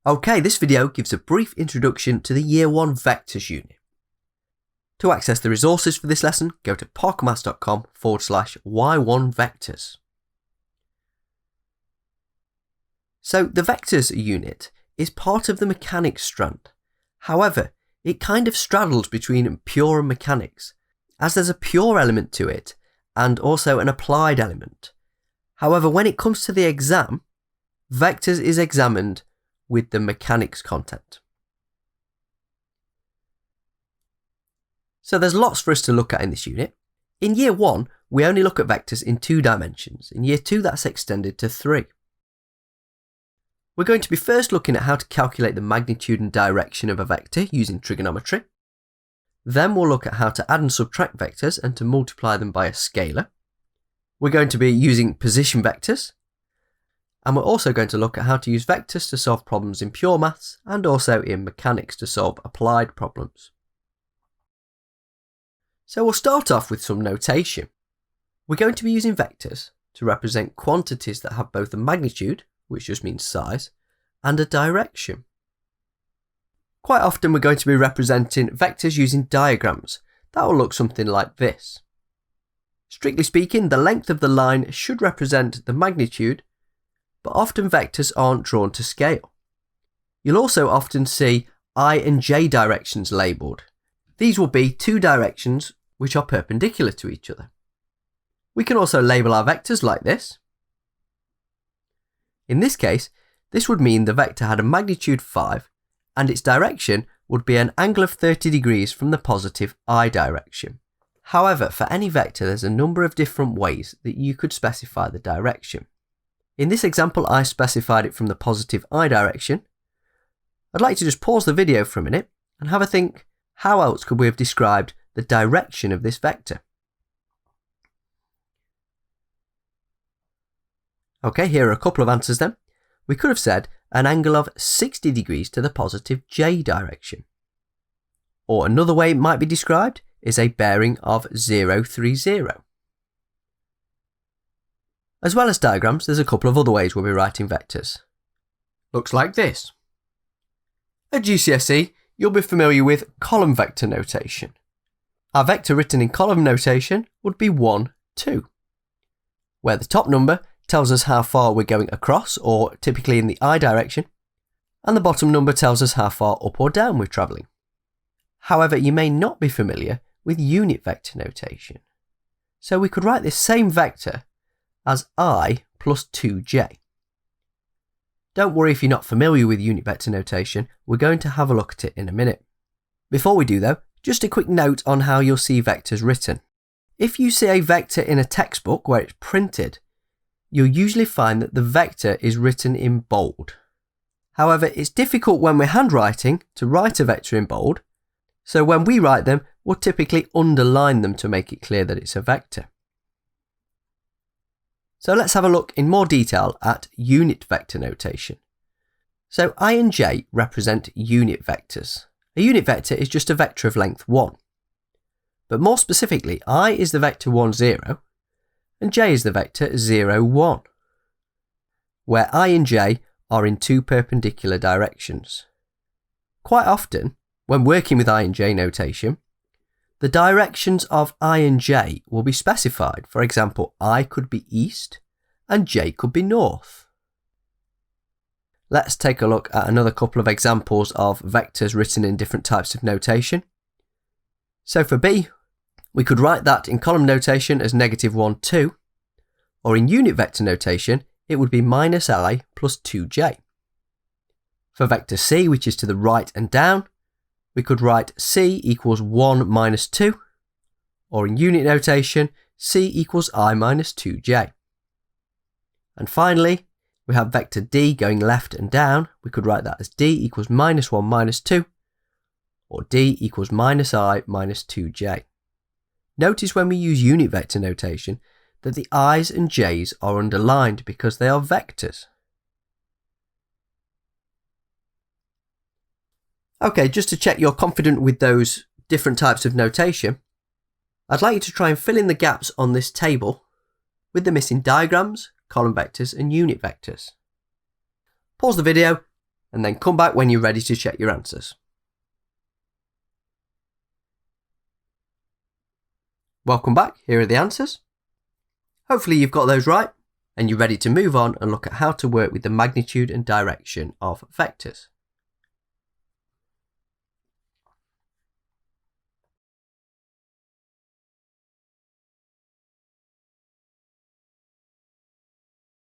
Okay, this video gives a brief introduction to the Year 1 Vectors unit. To access the resources for this lesson, go to parkermaths.com/y1vectors. So the Vectors unit is part of the mechanics strand. However, it kind of straddles between pure and mechanics, as there's a pure element to it and also an applied element. However, when it comes to the exam, Vectors is examined with the mechanics content. So there's lots for us to look at in this unit. In Year 1, we only look at vectors in 2 dimensions. In Year 2, that's extended to 3. We're going to be first looking at how to calculate the magnitude and direction of a vector using trigonometry. Then we'll look at how to add and subtract vectors and to multiply them by a scalar. We're going to be using position vectors. And we're also going to look at how to use vectors to solve problems in pure maths and also in mechanics to solve applied problems. So we'll start off with some notation. We're going to be using vectors to represent quantities that have both a magnitude, which just means size, and a direction. Quite often we're going to be representing vectors using diagrams. That will look something like this. Strictly speaking, the length of the line should represent the magnitude, but often vectors aren't drawn to scale. You'll also often see I and J directions labelled. These will be 2 directions which are perpendicular to each other. We can also label our vectors like this. In this case, this would mean the vector had a magnitude 5 and its direction would be an angle of 30 degrees from the positive I direction. However, for any vector there's a number of different ways that you could specify the direction. In this example, I specified it from the positive I direction. I'd like to just pause the video for a minute and have a think, how else could we have described the direction of this vector? Okay, here are a couple of answers then. We could have said an angle of 60 degrees to the positive J direction. Or another way it might be described is a bearing of 0, 3, 0. As well as diagrams, there's a couple of other ways we'll be writing vectors. Looks like this. At GCSE, you'll be familiar with column vector notation. Our vector written in column notation would be 1, 2, where the top number tells us how far we're going across, or typically in the I direction, and the bottom number tells us how far up or down we're travelling. However, you may not be familiar with unit vector notation. So we could write this same vector as I plus 2j. Don't worry if you're not familiar with unit vector notation, we're going to have a look at it in a minute. Before we do though, just a quick note on how you'll see vectors written. If you see a vector in a textbook where it's printed, you'll usually find that the vector is written in bold. However, it's difficult when we're handwriting to write a vector in bold, so when we write them, we'll typically underline them to make it clear that it's a vector. So let's have a look in more detail at unit vector notation. So I and J represent unit vectors. A unit vector is just a vector of length 1. But more specifically, I is the vector 1, 0, and J is the vector 0, 1, where I and J are in 2 perpendicular directions. Quite often, when working with I and J notation, the directions of I and J will be specified. For example, I could be east and J could be north. Let's take a look at another couple of examples of vectors written in different types of notation. So for B, we could write that in column notation as -1, 2, or in unit vector notation, it would be minus LA plus 2J. For vector C, which is to the right and down, we could write C equals 1 minus 2, or in unit notation, C equals I minus 2J. And finally, we have vector D going left and down. We could write that as D equals -1 minus 2, or D equals minus I minus 2J. Notice when we use unit vector notation that the I's and J's are underlined because they are vectors. Okay, just to check you're confident with those different types of notation, I'd like you to try and fill in the gaps on this table with the missing diagrams, column vectors and unit vectors. Pause the video and then come back when you're ready to check your answers. Welcome back, here are the answers. Hopefully you've got those right, and you're ready to move on and look at how to work with the magnitude and direction of vectors.